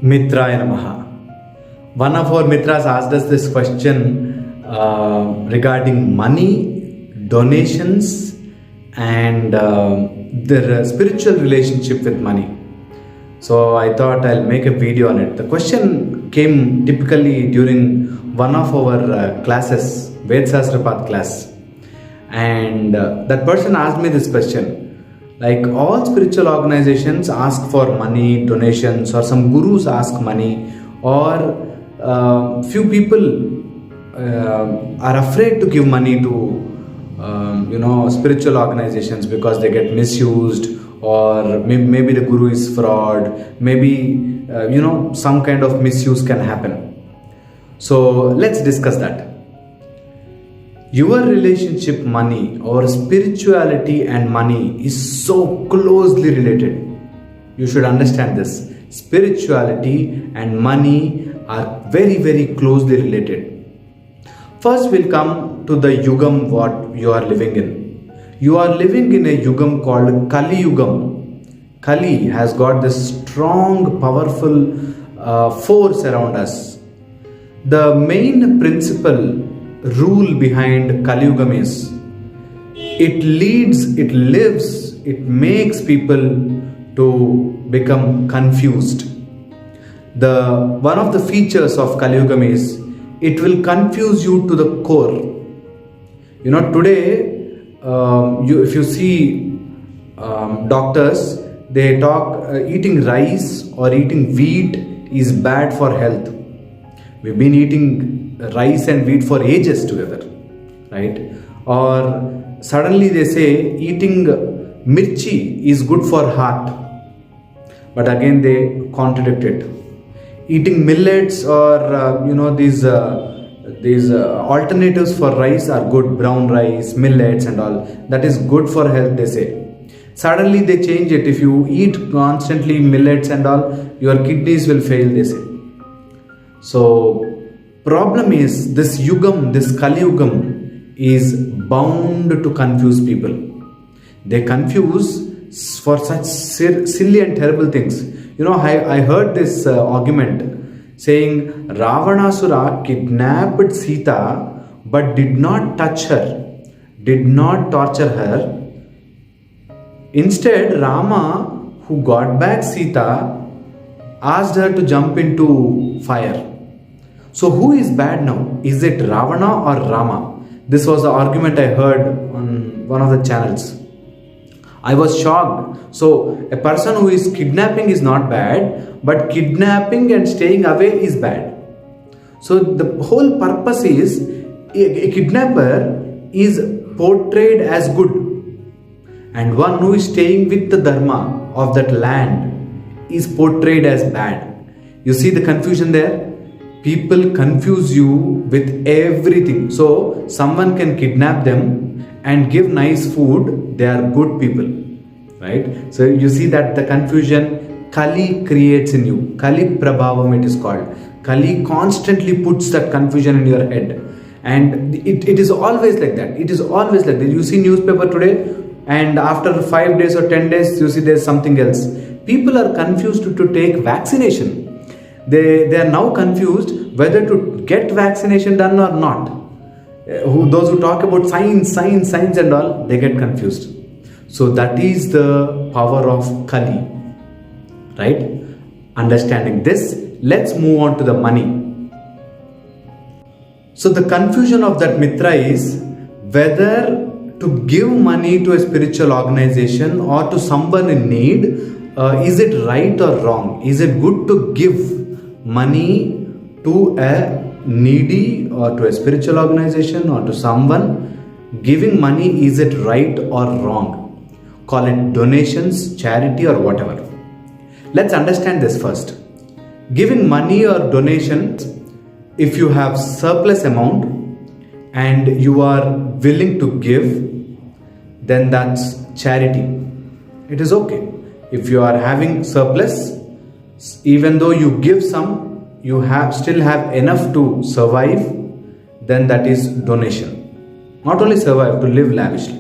Mitraaya namaha. One of our mitras asked us this question regarding money, donations, and their spiritual relationship with money. So I thought I'll make a video on it. The question came typically during one of our classes, Vedshastra class, and that person asked me this question. Like all spiritual organizations ask for money, donations, or some gurus ask money, or few people are afraid to give money to spiritual organizations because they get misused, or maybe the guru is fraud, maybe some kind of misuse can happen. So let's discuss that. Your relationship money or spirituality and money is so closely related. You should understand this. Spirituality and money are very, very closely related. First we'll come to the yugam what you are living in. You are living in a yugam called Kali Yugam. Kali has got this strong, powerful force around us. The main principle rule behind Kali Yugam is it leads, it lives, it makes people to become confused. One of the features of Kali Yugam is it will confuse you to the core. Today if you see doctors, they talk eating rice or eating wheat is bad for health. We've been eating rice and wheat for ages together, right? Or suddenly they say eating mirchi is good for heart, but again they contradict it. Eating millets or these alternatives for rice are good, brown rice, millets and all, that is good for health, they say. Suddenly they change it. If you eat constantly millets and all, your kidneys will fail, they say. So problem is this yugam, this Kali Yugam is bound to confuse people. They confuse for such silly and terrible things. I heard this argument saying Ravanasura kidnapped Sita but did not touch her, did not torture her. Instead, Rama, who got back Sita, asked her to jump into fire. So who is bad now? Is it Ravana or Rama? This was the argument I heard on one of the channels. I was shocked. So a person who is kidnapping is not bad, but kidnapping and staying away is bad. So the whole purpose is a kidnapper is portrayed as good, and one who is staying with the dharma of that land is portrayed as bad. You see the confusion there? People confuse you with everything. So someone can kidnap them and give nice food, they are good people, right? So you see that the confusion Kali creates in you. Kali Prabhavam it is called. Kali constantly puts that confusion in your head, and it is always like that. It is always like that. You see newspaper today, and after 5 days or 10 days you see there's something else. People are confused to take vaccination. They are now confused whether to get vaccination done or not. Those who talk about science and all, they get confused. So that is the power of Kali, right? Understanding this, let's move on to the money. So the confusion of that mitra is whether to give money to a spiritual organization or to someone in need. Is it right or wrong? Is it good to give money to a needy or to a spiritual organization or to someone? Giving money, is it right or wrong? Call it donations, charity or whatever. Let's understand this first. Giving money or donations, if you have surplus amount and you are willing to give, then that's charity. It is okay. If you are having surplus, even though you give some, you still have enough to survive, then that is donation. Not only survive, to live lavishly.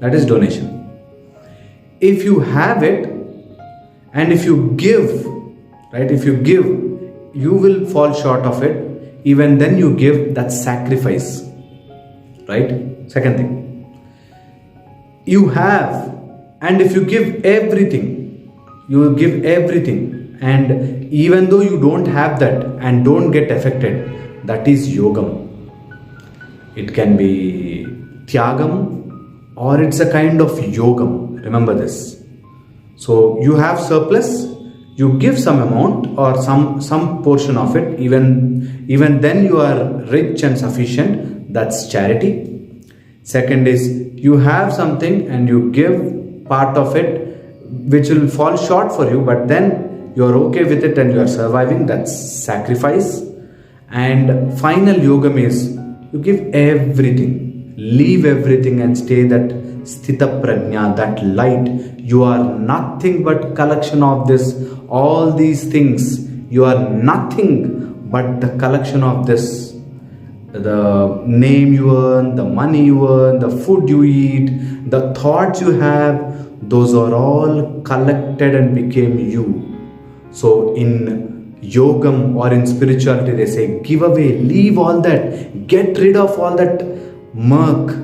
That is donation. If you have it and if you give right? If you give, you will fall short of it. Even then you give, that's sacrifice, right? Second thing, you have, and if you give everything, and even though you don't have that and don't get affected, that is yogam. It can be tyagam or it's a kind of yogam. Remember this. So you have surplus, you give some amount or some portion of it, even then you are rich and sufficient. That's charity. Second is, you have something and you give part of it which will fall short for you, but then you are okay with it and you are surviving. That's sacrifice. And final yogam is, you give everything, leave everything and stay that sthita prajna, that light. You are nothing but collection of this, all these things. You are nothing but the collection of this. The name you earn, the money you earn, the food you eat, the thoughts you have, those are all collected and became you. So in yogam or in spirituality, they say, give away, leave all that, get rid of all that murk.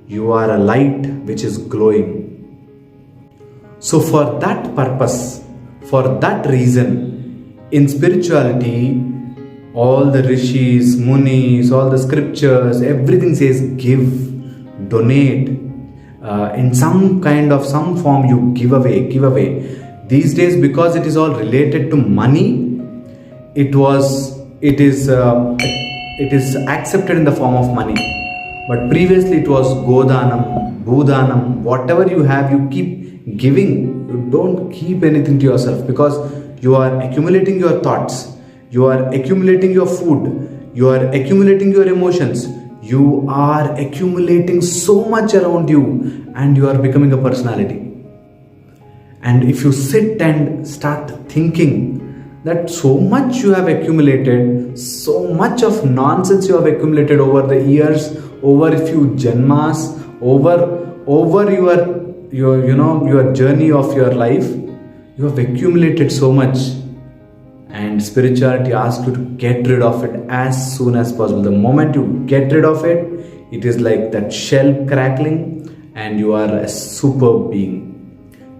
You are a light which is glowing. So for that purpose, for that reason, in spirituality, all the rishis, munis, all the scriptures, everything says give, donate. In some form you give away. These days, because it is all related to money, it is accepted in the form of money. But previously it was godanam, bhudanam, whatever you have, you keep giving. You don't keep anything to yourself, because you are accumulating your thoughts, you are accumulating your food, you are accumulating your emotions, you are accumulating so much around you, and you are becoming a personality. And if you sit and start thinking that so much you have accumulated, so much of nonsense you have accumulated over the years, over a few janmas, over your journey of your life, you have accumulated so much. And spirituality asks you to get rid of it as soon as possible. The moment you get rid of it, it is like that shell crackling and you are a super being.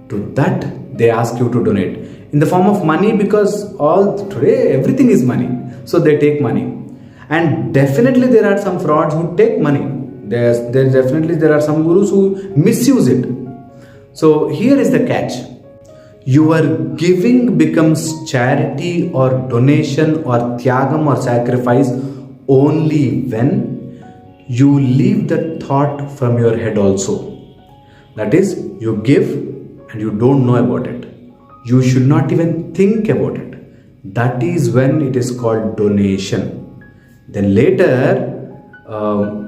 To that, they ask you to donate in the form of money, because today everything is money. So they take money. And definitely there are some frauds who take money. There are some gurus who misuse it. So here is the catch. Your giving becomes charity or donation or tyagam or sacrifice only when you leave the thought from your head also. That is, you give and you don't know about it. You should not even think about it. That is when it is called donation. Then later,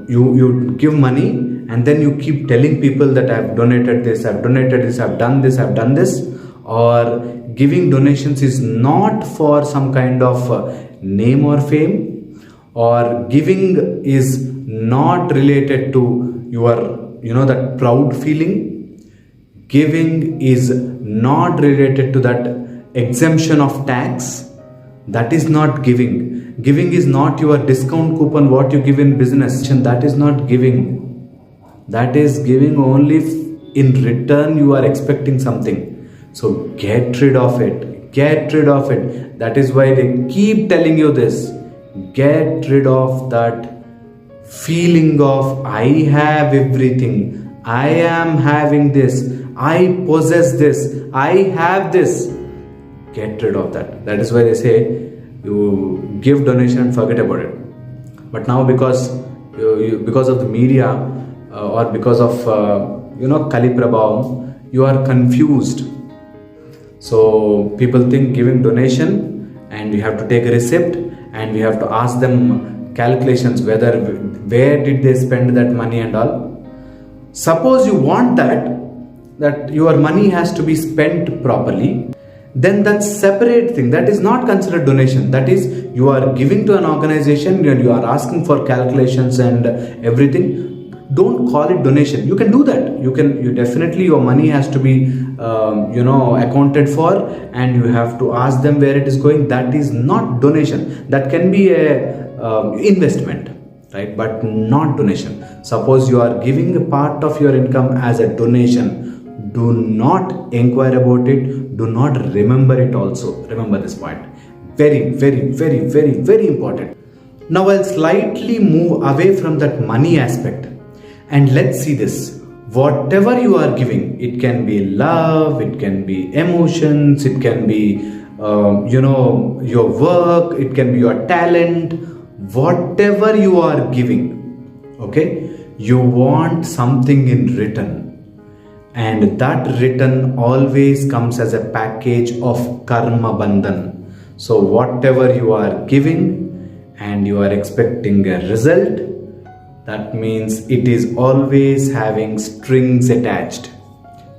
you give money and then you keep telling people that I have donated this, I have donated this, I have done this, I have done this. Or giving donations is not for some kind of name or fame, or giving is not related to your, that proud feeling. Giving is not related to that exemption of tax. That is not giving. Giving is not your discount coupon what you give in business. That is not giving. That is giving only if in return you are expecting something. So get rid of it. Get rid of it. That is why they keep telling you this. Get rid of that feeling of I have everything. I am having this. I possess this. I have this. Get rid of that. That is why they say you give donation and forget about it. But now because of the media or because of Kali Prabhavam, you are confused. So people think giving donation and you have to take a receipt and we have to ask them calculations where did they spend that money and all. Suppose you want that your money has to be spent properly, then that's separate thing. That is not considered donation. That is, you are giving to an organization and you are asking for calculations and everything. Don't call it donation. You can do that. You definitely, your money has to be accounted for, and you have to ask them where it is going. That is not donation. That can be a investment, right? But not donation. Suppose you are giving a part of your income as a donation, do not inquire about it. Do not remember it also. Remember this point. Very, very, very, very, very important. Now I'll slightly move away from that money aspect, and let's see this. Whatever you are giving, it can be love, it can be emotions, it can be your work, it can be your talent. Whatever you are giving, okay, you want something in return, and that return always comes as a package of karma bandhan. So whatever you are giving and you are expecting a result, that means it is always having strings attached.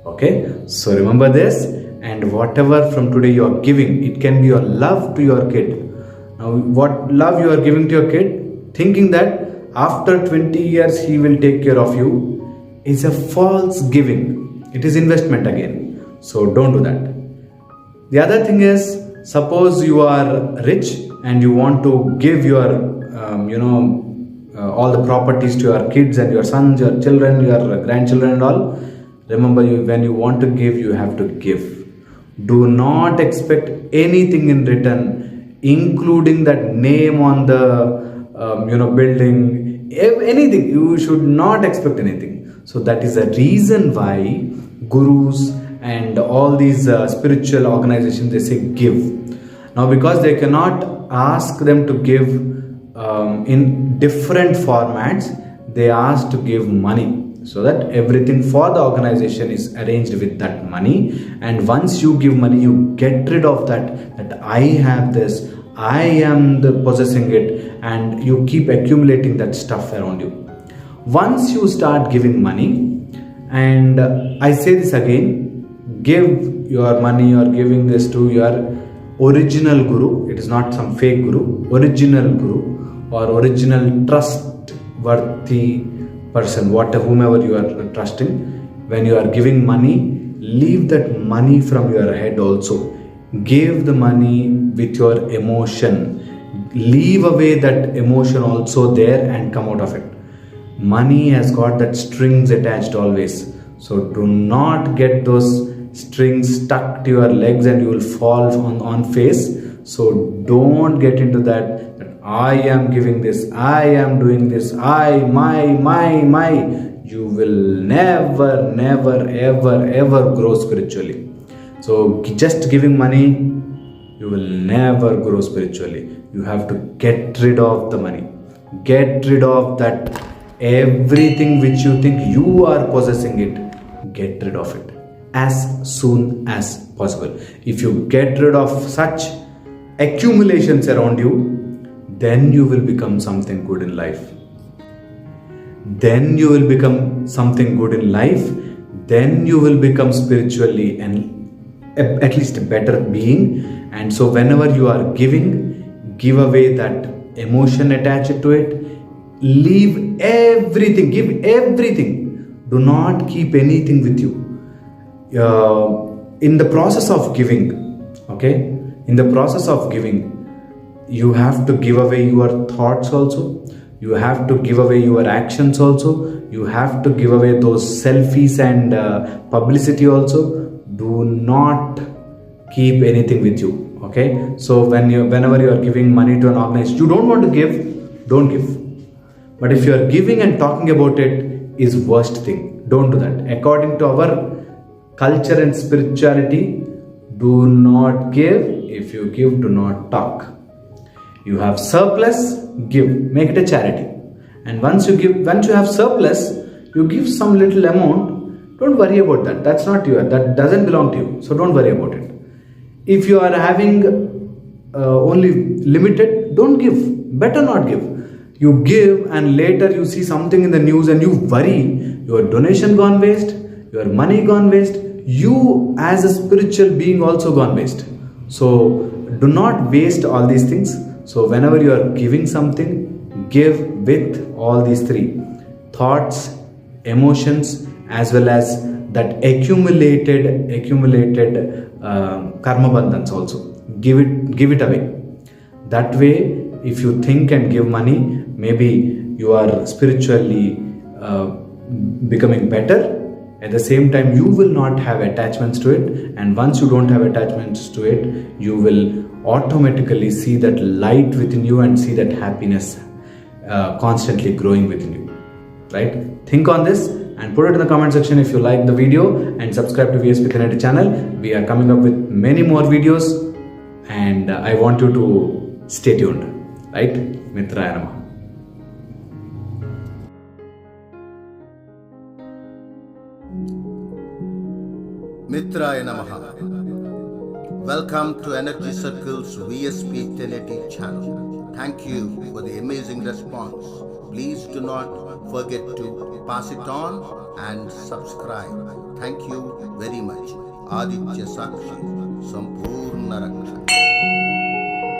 Okay, so remember this. And whatever from today you are giving, it can be your love to your kid. Now what love you are giving to your kid, thinking that after 20 years he will take care of you, is a false giving. It is investment again. So don't do that. The other thing is, suppose you are rich and you want to give your all the properties to your kids and your sons, your children, your grandchildren and all. Remember, when you want to give, you have to give. Do not expect anything in return, including that name on the building, anything. You should not expect anything. So that is a reason why gurus and all these spiritual organizations, they say give. Now because they cannot ask them to give in different formats, they ask to give money, so that everything for the organization is arranged with that money. And once you give money, you get rid of that I have this, I am the possessing it, and you keep accumulating that stuff around you. Once you start giving money, and I say this again, give your money or giving this to your original guru. It is not some fake guru. Original guru or original trustworthy person, whomever you are trusting. When you are giving money, leave that money from your head also. Give the money with your emotion. Leave away that emotion also there and come out of it. Money has got that strings attached always. So do not get those strings stuck to your legs and you will fall on face. So don't get into that I am giving this, I am doing this, my. You will never, ever grow spiritually. So just giving money, you will never grow spiritually. You have to get rid of the money. Get rid of that everything which you think you are possessing it. Get rid of it as soon as possible. If you get rid of such accumulations around you, then you will become something good in life. Then you will become something good in life. Then you will become spiritually and at least a better being. And so whenever you are giving, give away that emotion attached to it. Leave everything, give everything. Do not keep anything with you. In the process of giving, okay, in the process of giving, you have to give away your thoughts also. You have to give away your actions also. You have to give away those selfies and publicity also. Do not keep anything with you. Okay. So whenever you are giving money to an organization, you don't want to give, don't give. But if you are giving and talking about it is worst thing. Don't do that. According to our culture and spirituality, do not give. If you give, do not talk. You have surplus, give, make it a charity. And once you have surplus, you give some little amount. Don't worry about that. That's not yours. That doesn't belong to you. So don't worry about it. If you are having only limited, don't give. Better not give. You give and later you see something in the news and you worry. Your donation gone waste. Your money gone waste. You as a spiritual being also gone waste. So do not waste all these things. So whenever you are giving something, give with all these three: thoughts, emotions as well as that accumulated karma bandhans also. Give it away. That way, if you think and give money, maybe you are spiritually becoming better. At the same time, you will not have attachments to it, and once you don't have attachments to it, you will automatically see that light within you and see that happiness constantly growing within you. Right? Think on this and put it in the comment section if you like the video, and subscribe to VSPTenneti channel. We are coming up with many more videos, and I want you to stay tuned. Right? Mitraaya namaha. Mitraaya namaha. Welcome to Energy Circle's VSPTenneti channel. Thank you for the amazing response. Please do not forget to pass it on and subscribe. Thank you very much. Aditya Sakshi Sampurna Raksha.